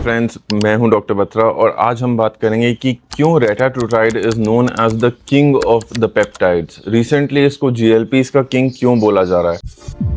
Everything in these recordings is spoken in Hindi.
फ्रेंड्स, मैं हूं डॉक्टर बत्रा और आज हम बात करेंगे कि क्यों retatrutide is known as the king of the peptides. Recently इसको जीएलपीज का किंग क्यों बोला जा रहा है।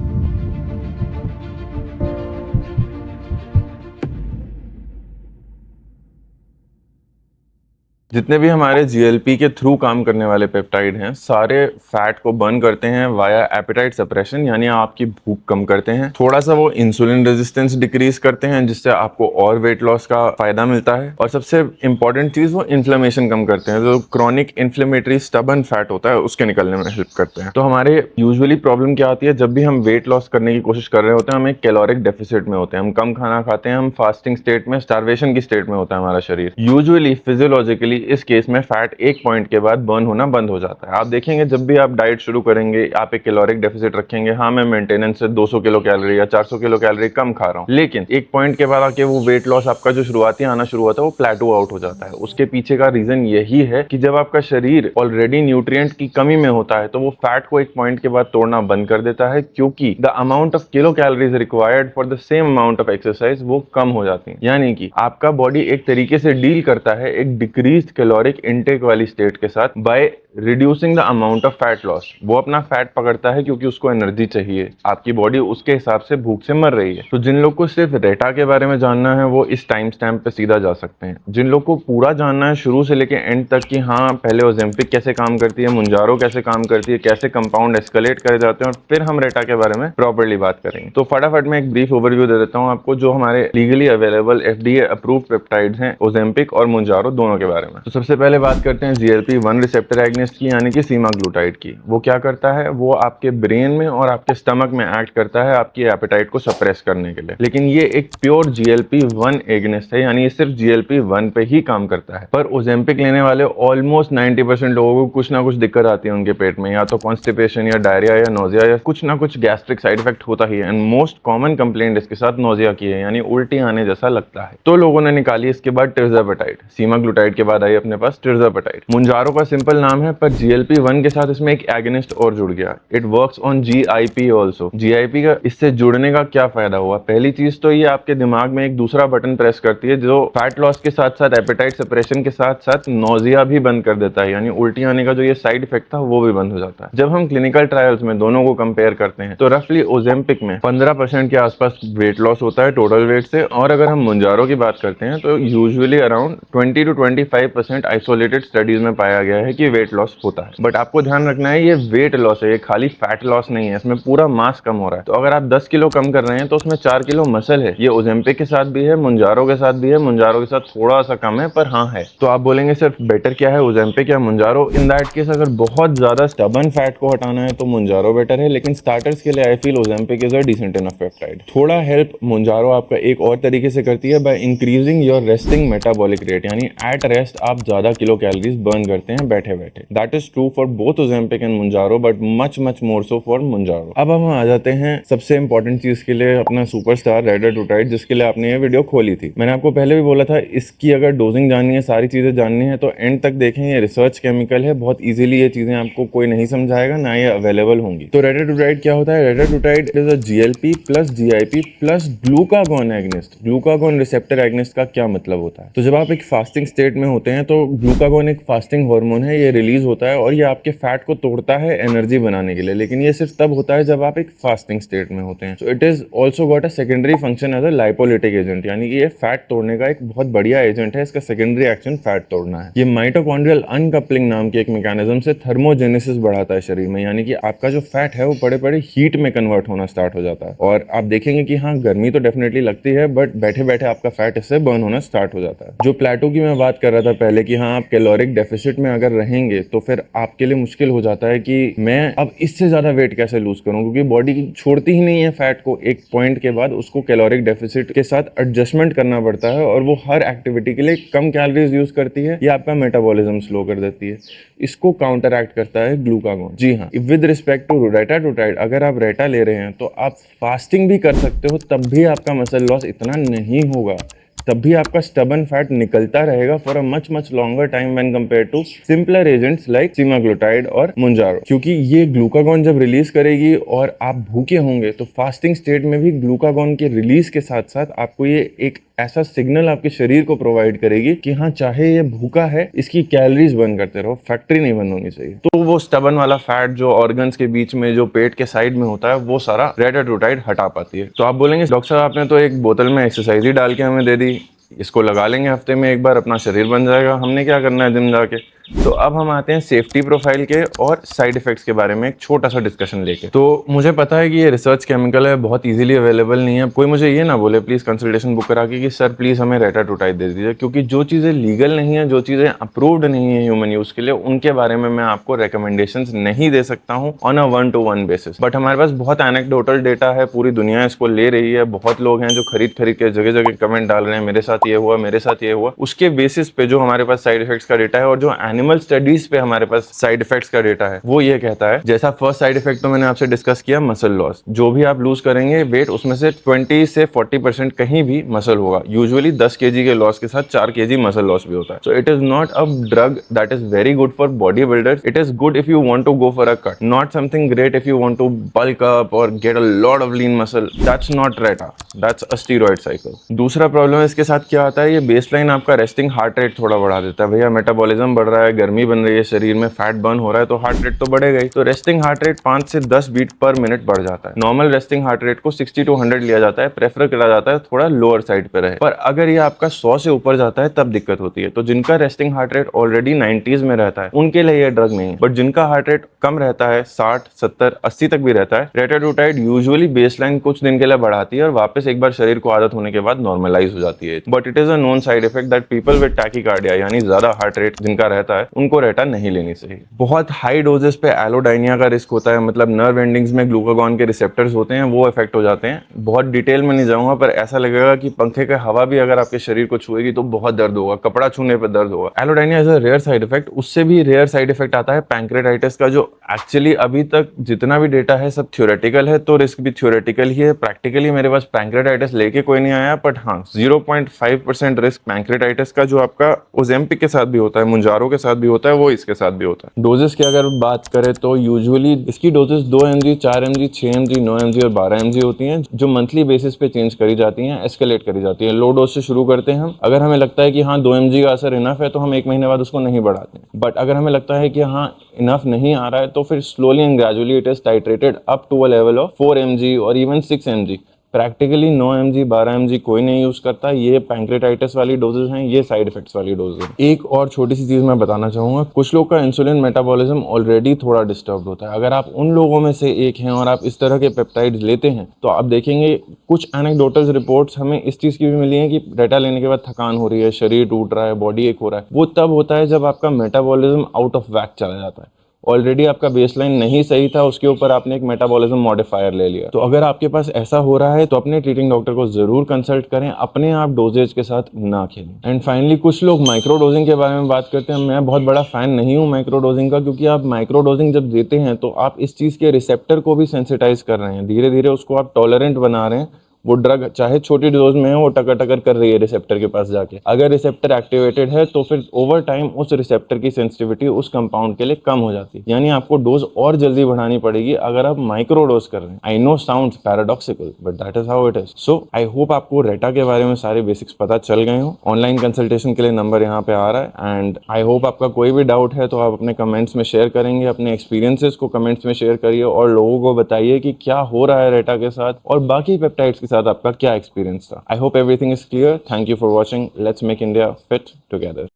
जितने भी हमारे जीएलपी के थ्रू काम करने वाले पेप्टाइड हैं, सारे फैट को बर्न करते हैं वाया एपेटाइट सप्रेशन, यानी आपकी भूख कम करते हैं। थोड़ा सा वो इंसुलिन रेजिस्टेंस डिक्रीज करते हैं, जिससे आपको और वेट लॉस का फायदा मिलता है। और सबसे इंपॉर्टेंट चीज, वो इन्फ्लेमेशन कम करते हैं। जो क्रॉनिक इन्फ्लेमेटरी स्टबन फैट होता है उसके निकलने में हेल्प करते हैं। तो हमारे यूजुअली प्रॉब्लम क्या आती है, जब भी हम वेट लॉस करने की कोशिश कर रहे होते हैं, हम एक कैलोरिक डेफिसिट में होते हैं, हम कम खाना खाते हैं, हम फास्टिंग स्टेट में, स्टारवेशन की स्टेट में होता है हमारा शरीर। यूजुअली फिजियोलॉजिकली इस केस में फैट एक पॉइंट के बाद बर्न होना बंद हो जाता है। आप देखेंगे जब भी आप डाइट शुरू करेंगे, आप एक कैलोरिक डेफिसिट रखेंगे, हाँ मैं मेंटेनेंस से 200 किलो कैलोरी या 400 किलो कैलोरी कम खा रहा हूँ, लेकिन एक पॉइंट के बाद आके वो वेट लॉस आपका जो शुरुआती आना शुरू होता है वो प्लेटो आउट हो जाता है। उसके पीछे का रीजन यही है कि जब आपका शरीर ऑलरेडी न्यूट्रिएंट की कमी में होता है तो वो फैट को एक पॉइंट के बाद तोड़ना बंद कर देता है, क्योंकि the amount of kilo calories required for the same amount of exercise वो कम हो जाती है। यानी कि आपका बॉडी एक तरीके से डील करता है एक डिक्रीज्ड कैलोरिक इनटेक वाली स्टेट के साथ by reducing the amount of fat loss. वो अपना फैट पकड़ता है क्योंकि उसको एनर्जी चाहिए, आपकी बॉडी उसके हिसाब से भूख से मर रही है। तो जिन लोग को सिर्फ रेटा के बारे में जानना है वो इस टाइम स्टैम्प पे सीधा जा सकते हैं। जिन लोग को पूरा जानना है शुरू से लेके एंड तक कि हाँ पहले ओजेम्पिक कैसे काम करती है, मुंजारो कैसे काम करती है, कैसे कंपाउंड एस्केलेट करे जाते हैं, और फिर हम रेटा के बारे में प्रॉपर्ली बात करेंगे। तो फटाफट मैं एक ब्रीफ ओवरव्यू दे देता हूँ आपको जो हमारे legally available FDA approved peptides हैं ओजेम्पिक और मुंजारो दोनों के बारे में। तो सबसे पहले बात करते हैं GLP-1 रिसेप्टर एगनिस्ट की, यानी कि सीमाग्लूटाइड की। वो क्या करता है, वो आपके ब्रेन में और आपके स्टमक में एक्ट करता है आपकी एपेटाइट को सप्रेस करने के लिए। लेकिन ये एक प्योर GLP-1 एगनिस्ट है, यानी ये सिर्फ GLP-1 पे ही काम करता है। पर ओजेम्पिक लेने वाले ऑलमोस्ट 90% लोगों को कुछ ना कुछ दिक्कत आती है उनके पेट में, या तो कॉन्स्टिपेशन या डायरिया या नोजिया या कुछ ना कुछ गैस्ट्रिक साइड इफेक्ट होता ही है। एंड मोस्ट कॉमन कंप्लेंट इसके साथ नोजिया की है, यानी उल्टी आने जैसा लगता है। तो लोगों ने निकाली इसके बाद tirzepatide। सीमाग्लूटाइड के बाद आई अपने पास tirzepatide। मुंजारो का सिंपल नाम है, पर GLP-1 के साथ इसमें एक एगनिस्ट और जुड़ गया। It works on GIP also. GIP का इससे जुड़ने का क्या फायदा हुआ? पहली चीज तो ये आपके दिमाग में एक दूसरा बटन प्रेस करती है जो फैट लॉस के साथ साथ एपेटाइट सप्रेशन के साथ साथ नोजिया भी बंद कर देता है, यानी उल्टी आने का जो ये साइड इफेक्ट था वो भी बंद हो जाता है। जब हम क्लिनिकल ट्रायल्स में दोनों को कंपेयर करते हैं तो रफली ओजेम्पिक में 15% के आसपास वेट लॉस होता है टोटल वेट से, और अगर हम मुंजारो की बात करते हैं तो usually around 20 to 25% isolated studies में पाया गया है कि वेट लॉस होता है। बट आपको ध्यान रखना है ये वेट लॉस है, ये खाली फैट लॉस नहीं है, इसमें पूरा मास कम हो रहा है। तो अगर आप 10 किलो कम कर रहे हैं तो उसमें 4 किलो मसल है। ये ओजेम्पिक के साथ भी है, मुंजारो के साथ भी है, मुंजारो के साथ थोड़ा सा कम है पर हाँ है। तो आप बोलेंगे सिर्फ बेटर क्या है, ओजेम्पिक या मुंजारो? इन दैट केस अगर बहुत ज्यादा स्टबन फैट को हटाना है तो मुंजारो बेटर है, लेकिन स्टार्टर्स के लिए I feel Ozempic is a decent enough peptide. थोड़ा हेल्प मुंजारो आपका एक और तरीके से करती है, by increasing your resting metabolic rate, यानी एट रेस्ट आप ज्यादा किलो कैलोरीज बर्न करते हैं बैठे बैठे। That is true for both Ozempic and Mounjaro, but much more so for Mounjaro. अब हम आ जाते हैं सबसे इंपॉर्टेंट चीज के लिए, अपना सुपरस्टार रेटाट्रुटाइड, जिसके लिए आपने ये वीडियो खोली थी। मैंने आपको पहले भी बोला था इसकी अगर डोजिंग जाननी है, सारी चीजें जाननी है तो एंड तक देखें। ये रिसर्च केमिकल है, बहुत इजीली ये चीजें आपको कोई नहीं समझाएगा, ना ये अवेलेबल होंगी। तो रेटाट्रुटाइड क्या होता है? Retatrutide is a GLP plus GIP plus glucagon agonist. Glucagon receptor agonist का क्या मतलब होता है? तो जब आप एक फास्टिंग स्टेट में होते हैं तो ग्लूकागॉन एक फास्टिंग हार्मोन है, ये रिलीज होता है और ये आपके फैट को तोड़ता है एनर्जी बनाने के लिए, लेकिन ये सिर्फ तब होता है जब आप एक फास्टिंग स्टेट में होते हैं। So it is also got a secondary function as a lipolytic agent, यानी कि ये फैट तोड़ने का एक बहुत बढ़िया एजेंट है। इसका सेकेंडरी एक्शन फैट तोड़ना है। ये माइटोकॉन्ड्रियल अनकपलिंग नाम की एक मैकेनिज्म से थर्मोजेनेसिस बढ़ाता है शरीर में, यानी कि आपका जो फैट है वो बड़े बड़े हीट में कन्वर्ट होना स्टार्ट हो जाता है। और आप देखेंगे कि हाँ गर्मी तो डेफिनेटली लगती है, बट बैठे बैठे आपका फैट इससे बर्न होना स्टार्ट हो जाता है। जो प्लेटो की मैं बात कर रहा था पहले कि हाँ आप कैलोरिक डेफिसिट में अगर रहेंगे तो फिर आपके लिए मुश्किल हो जाता है कि मैं अब इससे ज्यादा वेट कैसे लूज करूं, क्योंकि बॉडी छोड़ती ही नहीं है फैट को। एक पॉइंट के बाद उसको कैलोरिक डेफिसिट के साथ एडजस्टमेंट करना पड़ता है और वो हर एक्टिविटी के लिए कम कैलोरीज यूज करती है, या आपका मेटाबॉलिज्म स्लो कर देती है। इसको काउंटर एक्ट करता है ग्लूकागॉन। जी हाँ, विद रिस्पेक्ट टू रेटाट्रुटाइड, अगर आप रेटा ले रहे हैं तो आप फास्टिंग भी कर सकते हो, तब भी आपका मसल लॉस इतना नहीं होगा, तब भी आपका स्टबन फैट निकलता रहेगा for a much longer time when compare to simpler agents like semaglutide और मुंजारो। क्योंकि ये ग्लूकागॉन जब रिलीज करेगी और आप भूखे होंगे तो फास्टिंग स्टेट में भी ग्लूकागॉन के रिलीज के साथ साथ आपको ये एक ऐसा सिग्नल आपके शरीर को प्रोवाइड करेगी कि हाँ चाहे ये भूखा है, इसकी कैलोरीज बर्न करते रहो, फैक्ट्री नहीं बंद होनी चाहिए। तो वो स्टबन वाला फैट जो ऑर्गन्स के बीच में, जो पेट के साइड में होता है, वो सारा रेटाट्रोटाइड हटा पाती है। तो आप बोलेंगे डॉक्टर साहब आपने तो एक बोतल में एक्सरसाइज ही डाल के हमें दे दी, इसको लगा लेंगे हफ्ते में एक बार, अपना शरीर बन जाएगा, हमने क्या करना है जिम जाके। तो अब हम आते हैं सेफ्टी प्रोफाइल के और साइड इफेक्ट्स के बारे में एक छोटा सा डिस्कशन लेके। तो मुझे पता है कि ये रिसर्च केमिकल है, बहुत इजीली अवेलेबल नहीं है। कोई मुझे ये ना बोले प्लीज कंसल्टेशन बुक करा के कि सर प्लीज हमें रेटाट्रोटाइड दे दीजिए, क्योंकि जो चीजें लीगल नहीं है, जो चीजें अप्रूव्ड नहीं है ह्यूमन यूज के लिए, उनके बारे में मैं आपको रिकमेंडेशंस नहीं दे सकता हूँ on a 1-to-1 basis. But हमारे पास बहुत एनेक्डोटल डेटा है, पूरी दुनिया इसको ले रही है, बहुत लोग हैं जो खरीद के जगह जगह कमेंट डाल रहे हैं, मेरे साथ ये हुआ, मेरे साथ ये हुआ। उसके बेसिस पे जो हमारे पास साइड इफेक्ट्स का डेटा है और जो एनिमल स्टडीज पे हमारे पास साइड इफेक्ट्स का डेटा है, वो ये कहता है, जैसा फर्स्ट साइड इफेक्ट तो मैंने आपसे डिस्कस किया, मसल लॉस। जो भी आप लूज करेंगे वेट, उसमें से 20 से 40% कहीं भी मसल होगा। यूजुअली 10 kg के लॉस के साथ 4 kg मसल लॉस भी होता है। So it is not a drug that is very good for bodybuilders. It is good if you want to go for a cut, not something great if you want to bulk up और get a lot of lean muscle. That's not reta, that's a steroid cycle. दूसरा प्रॉब्लम इसके साथ क्या आता है, ये बेसलाइन आपका रेस्टिंग हार्ट रेट थोड़ा बढ़ा देता है। भैया मेटाबॉलिज्म बढ़ रहा है, गर्मी बन रही है शरीर में, फैट बर्न हो रहा है, तो हार्ट रेट तो बढ़ेगा ही। तो रेस्टिंग हार्ट रेट 5 से 10 बीट पर मिनट बढ़ जाता है। नॉर्मल रेस्टिंग हार्ट रेट को 60 to 100 लिया जाता है, प्रेफर करा जाता है थोड़ा लोअर साइड पे रहे। पर अगर ये आपका 100 से ऊपर जाता है तब दिक्कत होती है। तो जिनका resting heart rate already 90s में रहता है उनके लिए ये ड्रग नहीं है। बट जिनका हार्ट रेट कम रहता है, 60, 70, 80 तक भी रहता है, रेटाट्रोटाइड यूजुअली बेसलाइन कुछ दिन के लिए बढ़ाती है और वापस एक बार शरीर को आदत होने के बाद नॉर्मलाइज हो जाती है। But it is a known side effect that people with tachycardia, यानी ज्यादा हार्ट रेट जिनका रहता है, उनको रेटा नहीं लेनी चाहिए। बहुत हाई डोजेस पे एलोडाइनिया का रिस्क होता है, मतलब नर्व एंडिंग्स में ग्लूकागॉन के रिसेप्टर्स होते हैं, वो इफेक्ट हो जाते हैं। बहुत डिटेल में नहीं जाऊंगा, पर ऐसा लगेगा कि पंखे का हवा भी अगर आपके शरीर को छुएगी तो बहुत दर्द होगा, कपड़ा छूने पर दर्द होगा। Allodynia is a rare side effect. उससे भी रेयर साइड इफेक्ट आता है पैंक्रेटाइटिस का, जो एक्चुअली अभी तक जितना भी डेटा है सब थ्योरेटिकल है, तो रिस्क भी थ्योरेटिकल ही है। प्रैक्टिकली मेरे पास पैंक्रेटाइटिस लेके कोई नहीं आया, बट हाँ 0.5% रिस्क पैंक्रेटाइटिस का जो आपका ओजेम्पिक के साथ भी होता है, मुंजारो के साथ भी होता है, वो इसके साथ भी होता है। डोजेस की अगर बात करें तो यूजुअली इसकी doses 2 mg, 4 mg, 6 mg, 9 mg और 12 mg होती हैं, जो मंथली बेसिस पे चेंज करी जाती हैं, एस्केलेट करी जाती है। लो डोज से शुरू करते हैं हम। अगर हमें लगता है कि हाँ 2 mg का असर इनफ है तो हम 1 महीने बाद उसको नहीं बढ़ाते हैं। बट अगर हमें लगता है कि हाँ इनफ नहीं आ रहा है तो फिर slowly and gradually it is titrated up to a level of 4 mg और even 6 mg। Practically 9 mg, 12 mg कोई नहीं यूज करता। ये पैंक्रेटाइटिस वाली डोजेज हैं, ये साइड इफेक्ट्स वाली डोजेज हैं। एक और छोटी सी चीज मैं बताना चाहूंगा, कुछ लोग का इंसुलिन मेटाबॉलिज्म ऑलरेडी थोड़ा डिस्टर्ब होता है। अगर आप उन लोगों में से एक हैं और आप इस तरह के पेप्टाइड्स लेते हैं तो आप देखेंगे कुछ एनेक्डोटल रिपोर्ट्स हमें इस चीज की भी मिली है कि रेटा लेने के बाद थकान हो रही है, शरीर टूट रहा है, बॉडी एक हो रहा है। वो तब होता है जब आपका मेटाबॉलिज्म आउट ऑफ वैक चला जाता है। ऑलरेडी आपका बेसलाइन नहीं सही था, उसके ऊपर आपने एक मेटाबॉलिज्म मॉडिफायर ले लिया। तो अगर आपके पास ऐसा हो रहा है तो अपने ट्रीटिंग डॉक्टर को जरूर कंसल्ट करें, अपने आप डोजेज के साथ ना खेलें। एंड फाइनली कुछ लोग माइक्रो डोजिंग के बारे में बात करते हैं। मैं बहुत बड़ा फैन नहीं हूं माइक्रो डोजिंग का, क्योंकि आप माइक्रो डोजिंग जब देते हैं तो आप इस चीज के रिसेप्टर को भी सेंसिटाइज कर रहे हैं, धीरे धीरे उसको आप टॉलरेंट बना रहे हैं। वो ड्रग चाहे छोटी डोज में है, वो टकर टकर कर रही है रिसेप्टर के पास जाके। अगर रिसेप्टर एक्टिवेटेड है तो फिर ओवर टाइम उस रिसेप्टर की सेंसिटिविटी उस कंपाउंड के लिए कम हो जाती है, यानी आपको डोज और जल्दी बढ़ानी पड़ेगी अगर आप माइक्रो डोज कर रहे हैं। I know sounds paradoxical, but that is how it is. So I hope आपको रेटा के बारे में सारे बेसिक्स पता चल गए हो। ऑनलाइन कंसल्टेशन के लिए नंबर यहाँ पे आ रहा है। एंड आई होप आपका कोई भी डाउट है तो आप अपने कमेंट्स में शेयर करेंगे, अपने एक्सपीरियंसेस को कमेंट्स में शेयर करिए और लोगों को बताइए कि क्या हो रहा है रेटा के साथ और बाकी पेप्टाइड्स के साथ आपका क्या एक्सपीरियंस था। I hope everything is clear. Thank you for watching. Let's make India fit together.